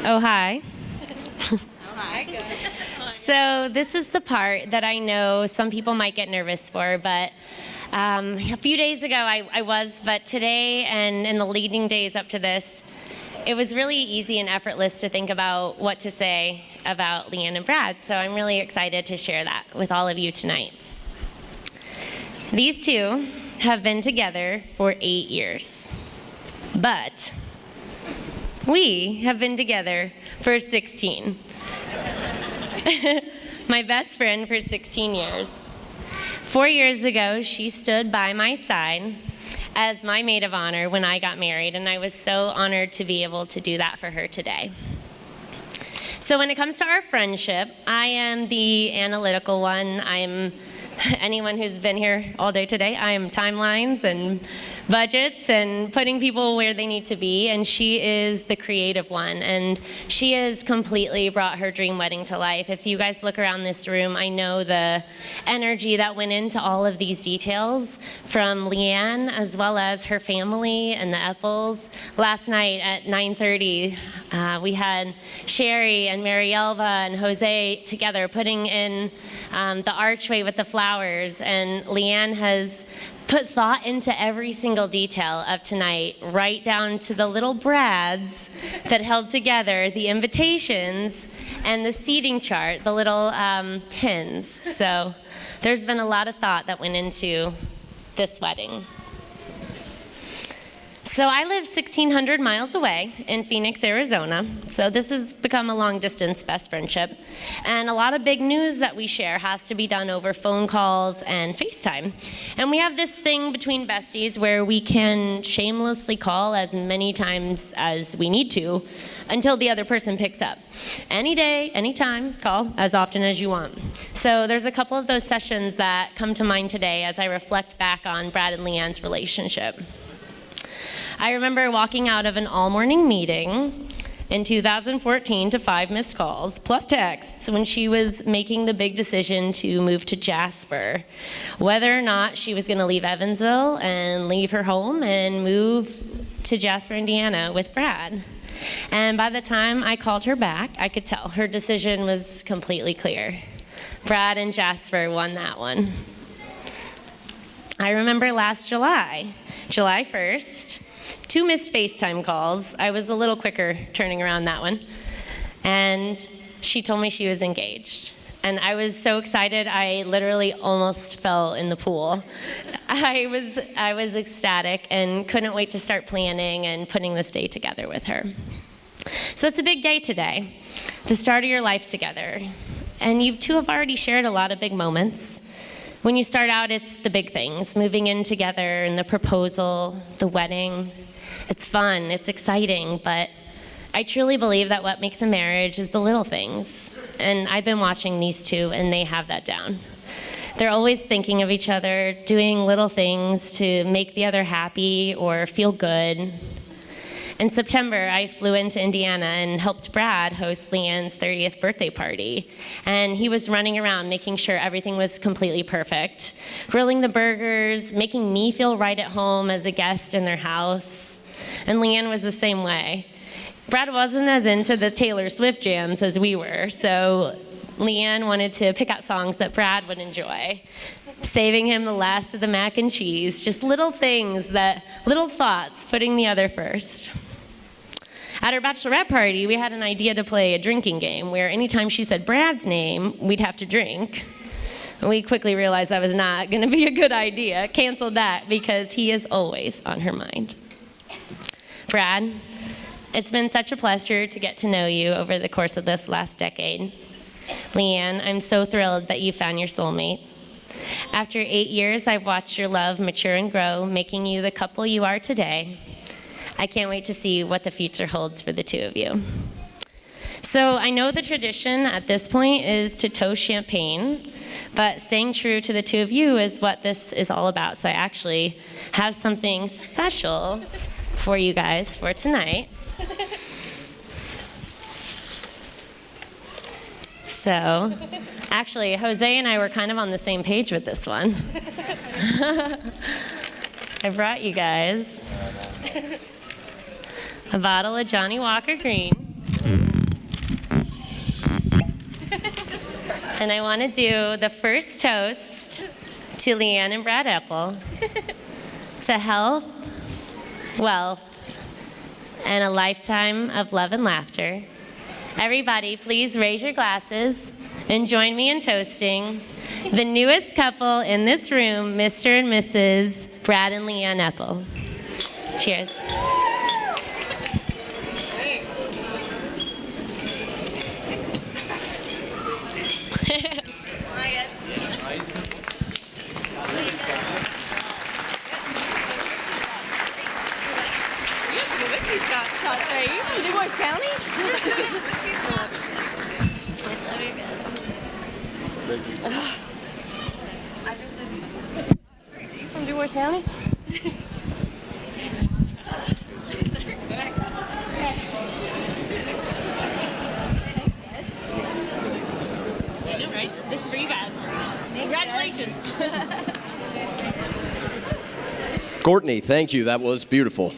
Oh, hi. So this is the part that I know some people might get nervous for, but a few days ago I was, but today and in the leading days up to this, it was really easy and effortless to think about what to say about Leanne and Brad, so I'm really excited to share that with all of you tonight. These two have been together for 8 years, but we have been together for 16. My best friend for 16 years. 4 years ago, she stood by my side as my maid of honor when I got married, and I was so honored to be able to do that for her today. So when it comes to our friendship, I am the analytical one. I'm anyone who's been here all day today, I am timelines and budgets and putting people where they need to be, and she is the creative one, and she has completely brought her dream wedding to life. If you guys look around this room, I know the energy that went into all of these details from Leanne as well as her family and the Epples. Last night at 9:30, we had Sherry and Marielva and Jose together putting in the archway with the flowers, and Leanne has put thought into every single detail of tonight, right down to the little brads that held together the invitations and the seating chart, the little pins. So there's been a lot of thought that went into this wedding. So I live 1,600 miles away in Phoenix, Arizona. So this has become a long-distance best friendship. And a lot of big news that we share has to be done over phone calls and FaceTime. And we have this thing between besties where we can shamelessly call as many times as we need to until the other person picks up. Any day, anytime, call as often as you want. So there's a couple of those sessions that come to mind today as I reflect back on Brad and Leanne's relationship. I remember walking out of an all-morning meeting in 2014 to 5 missed calls, plus texts, when she was making the big decision to move to Jasper, whether or not she was going to leave Evansville and leave her home and move to Jasper, Indiana with Brad. And by the time I called her back, I could tell her decision was completely clear. Brad and Jasper won that one. I remember last July 1st, 2 missed FaceTime calls. I was a little quicker turning around that one. And she told me she was engaged. And I was so excited, I literally almost fell in the pool. I was ecstatic and couldn't wait to start planning and putting this day together with her. So it's a big day today, the start of your life together. And you two have already shared a lot of big moments. When you start out, it's the big things, moving in together and the proposal, the wedding. It's fun, it's exciting, but I truly believe that what makes a marriage is the little things. And I've been watching these two, and they have that down. They're always thinking of each other, doing little things to make the other happy or feel good. In September, I flew into Indiana and helped Brad host Leanne's 30th birthday party. And he was running around making sure everything was completely perfect, grilling the burgers, making me feel right at home as a guest in their house. And Leanne was the same way. Brad wasn't as into the Taylor Swift jams as we were, so Leanne wanted to pick out songs that Brad would enjoy, saving him the last of the mac and cheese, just little things, little thoughts, putting the other first. At our bachelorette party, we had an idea to play a drinking game where anytime she said Brad's name, we'd have to drink. We quickly realized that was not going to be a good idea. Canceled that because he is always on her mind. Brad, it's been such a pleasure to get to know you over the course of this last decade. Leanne, I'm so thrilled that you found your soulmate. After 8 years, I've watched your love mature and grow, making you the couple you are today. I can't wait to see what the future holds for the two of you. So I know the tradition at this point is to toast champagne, but staying true to the two of you is what this is all about. So I actually have something special for you guys for tonight. So, actually, Jose and I were kind of on the same page with this one. I brought you guys a bottle of Johnny Walker Green. And I want to do the first toast to Leanne and Brad Apple, to health, wealth, and a lifetime of love and laughter. Everybody, please raise your glasses and join me in toasting the newest couple in this room, Mr. and Mrs. Brad and Leanne Apple. Cheers. Shots, are you from DuBois County? Are you from DuBois County? I know, right? This is for you guys. Congratulations. Courtney, thank you. That was beautiful.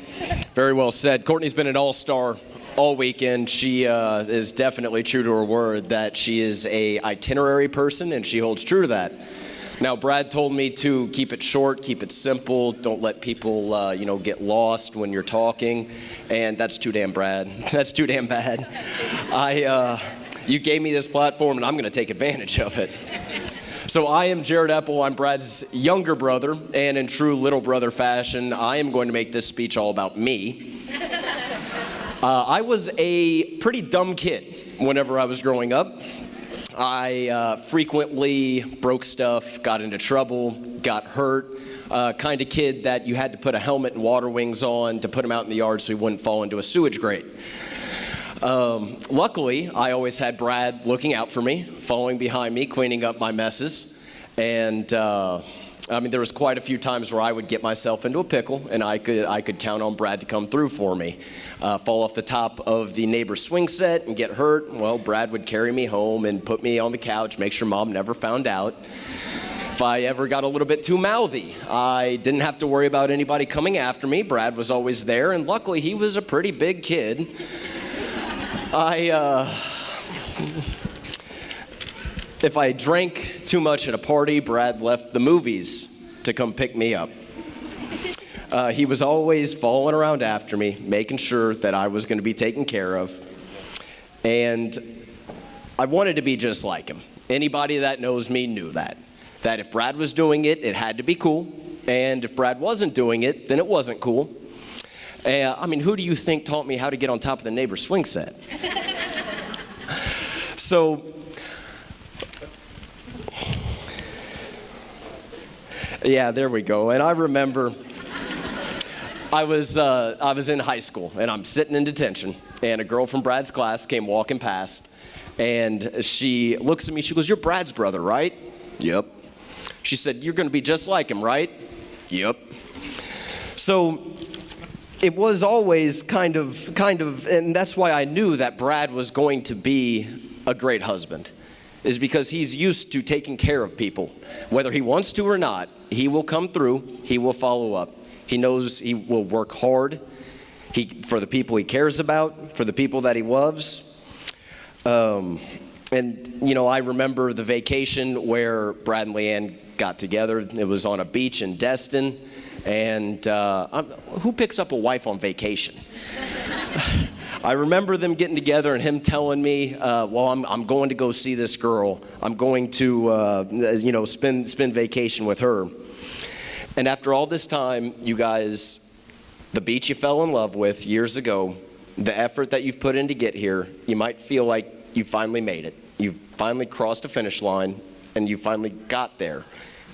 Very well said. Courtney's been an all-star all weekend. She is definitely true to her word that she is a itinerary person, and she holds true to that. Now, Brad told me to keep it short, keep it simple, don't let people, get lost when you're talking, and that's too damn Brad. That's too damn bad. You gave me this platform, and I'm going to take advantage of it. So I am Jared Apple. I'm Brad's younger brother, and in true little brother fashion, I am going to make this speech all about me. I was a pretty dumb kid whenever I was growing up. I frequently broke stuff, got into trouble, got hurt. Kind of kid that you had to put a helmet and water wings on to put him out in the yard so he wouldn't fall into a sewage grate. Luckily, I always had Brad looking out for me, following behind me, cleaning up my messes. And there was quite a few times where I would get myself into a pickle, and I could count on Brad to come through for me. Fall off the top of the neighbor's swing set and get hurt. Well, Brad would carry me home and put me on the couch, make sure Mom never found out. If I ever got a little bit too mouthy, I didn't have to worry about anybody coming after me. Brad was always there, and luckily he was a pretty big kid. If I drank too much at a party, Brad left the movies to come pick me up. He was always following around after me, making sure that I was going to be taken care of. And I wanted to be just like him. Anybody that knows me knew that. That if Brad was doing it, it had to be cool. And if Brad wasn't doing it, then it wasn't cool. Who do you think taught me how to get on top of the neighbor's swing set? So, yeah, there we go. And I remember I was in high school, and I'm sitting in detention, and a girl from Brad's class came walking past, and she looks at me, she goes, "You're Brad's brother, right?" "Yep." She said, "You're going to be just like him, right?" "Yep." So it was always kind of, and that's why I knew that Brad was going to be a great husband, is because he's used to taking care of people. Whether he wants to or not, he will come through, he will follow up. He knows he will work hard for the people he cares about, for the people that he loves. I remember the vacation where Brad and Leanne got together. It was on a beach in Destin. And who picks up a wife on vacation? I remember them getting together and him telling me, I'm going to go see this girl. I'm going to, spend vacation with her. And after all this time, you guys, the beach you fell in love with years ago, the effort that you've put in to get here, you might feel like you finally made it. You finally crossed a finish line, and you finally got there.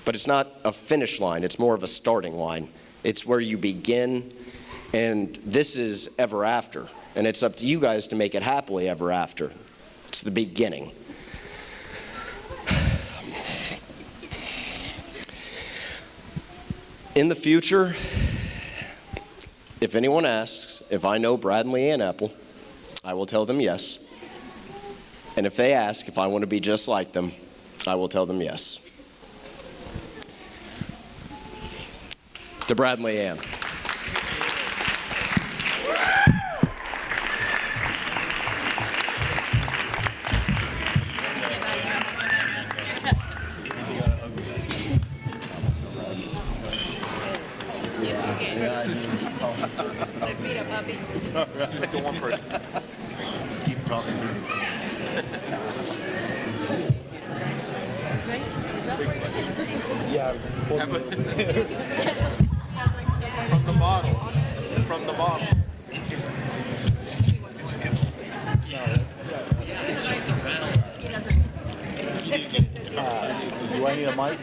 But it's not a finish line, it's more of a starting line. It's where you begin, and this is ever after. And it's up to you guys to make it happily ever after. It's the beginning. In the future, if anyone asks if I know Brad and Leanne Apple, I will tell them yes. And if they ask if I want to be just like them, I will tell them yes. To Brad and Leanne. Go one person. Just keep talking to me. Yeah. From the bottle. From the bottle. Do I need a mic?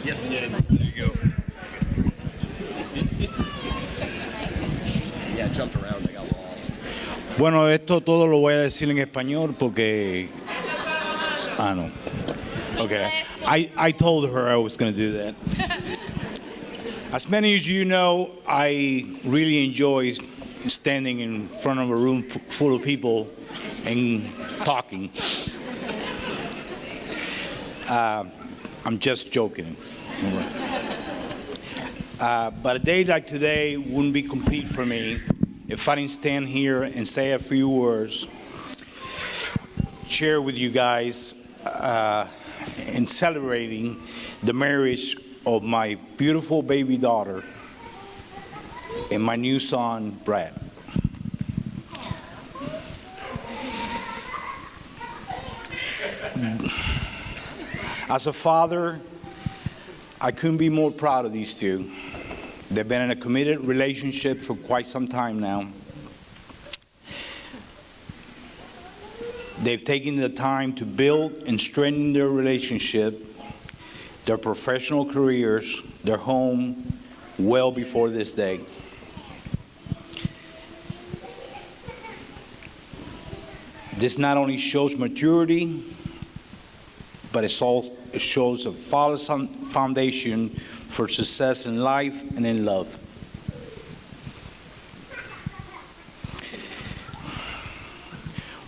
Yes. Yes. There you go. Yeah, it jumped around. I got lost. Bueno, esto todo lo voy a decir en español porque. Ah, no. Okay. I told her I was going to do that. As many as you know, I really enjoy standing in front of a room full of people and talking. I'm just joking. But a day like today wouldn't be complete for me if I didn't stand here and say a few words, share with you guys in celebrating the marriage of my beautiful baby daughter and my new son, Brad. As a father, I couldn't be more proud of these two. They've been in a committed relationship for quite some time now. They've taken the time to build and strengthen their relationship, their professional careers, their home, well before this day. This not only shows maturity, but it shows a solid foundation for success in life and in love.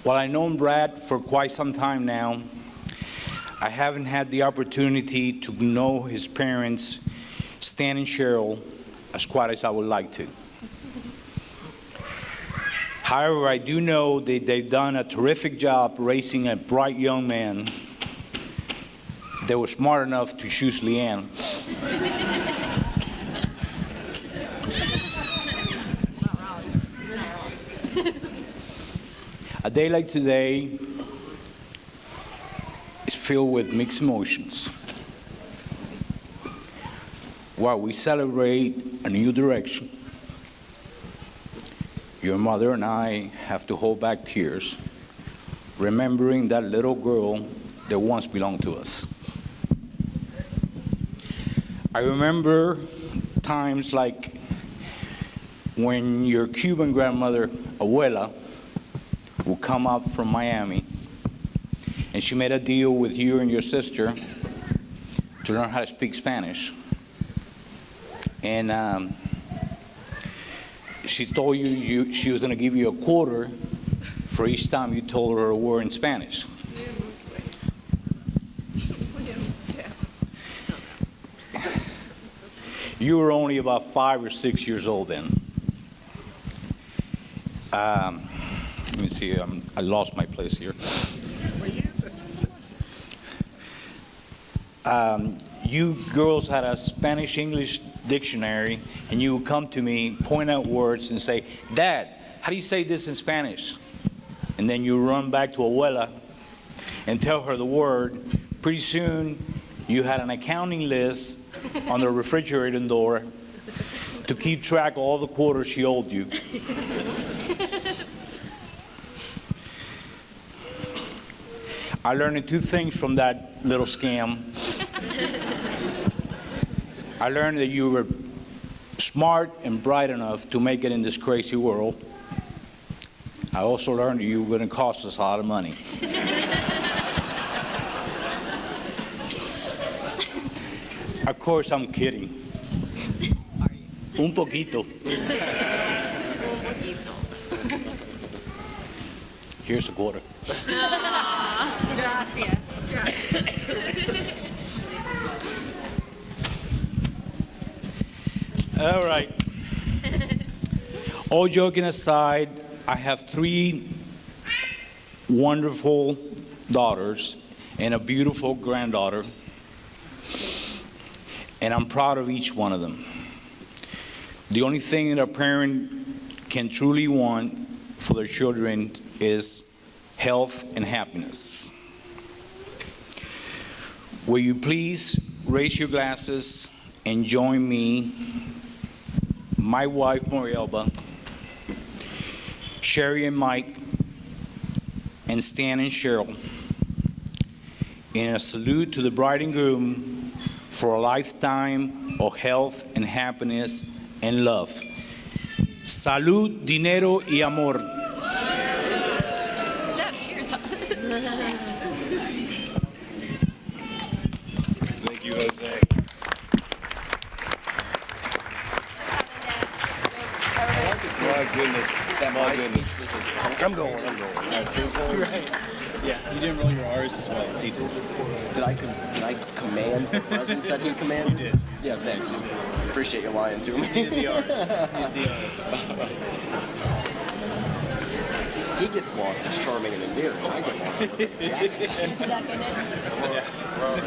While I've known Brad for quite some time now, I haven't had the opportunity to know his parents, Stan and Cheryl, as quite as I would like to. However, I do know that they've done a terrific job raising a bright young man. They were smart enough to choose Leanne. A day like today is filled with mixed emotions. While we celebrate a new direction, your mother and I have to hold back tears, remembering that little girl that once belonged to us. I remember times like when your Cuban grandmother, Abuela, would come up from Miami, and she made a deal with you and your sister to learn how to speak Spanish. And she told you she was going to give you a quarter for each time you told her a word in Spanish. You were only about 5 or 6 years old then. Let me see, I lost my place here. You girls had a Spanish-English dictionary, and you would come to me, point out words, and say, "Dad, how do you say this in Spanish?" And then you run back to Abuela and tell her the word. Pretty soon, you had an accounting list on the refrigerator door to keep track of all the quarters she owed you. I learned two things from that little scam. I learned that you were smart and bright enough to make it in this crazy world. I also learned that you were going to cost us a lot of money. Of course, I'm kidding. Un poquito. Here's a quarter. Gracias. All right. All joking aside, I have 3 wonderful daughters and a beautiful granddaughter, and I'm proud of each one of them. The only thing that a parent can truly want for their children is health and happiness. Will you please raise your glasses and join me, my wife Morielba, Sherry and Mike, and Stan and Cheryl, in a salute to the bride and groom for a lifetime of health and happiness and love. Salud, dinero y amor. Thank you, Jose. My goodness. My goodness. I'm going. Yeah, you didn't roll your R's as well. It's easy. Did I command the presence that he commanded? You did. Yeah, thanks. Appreciate you lying to me. You did the R's. You did the R's. He gets lost as charming and endearing. I get lost in the jackass.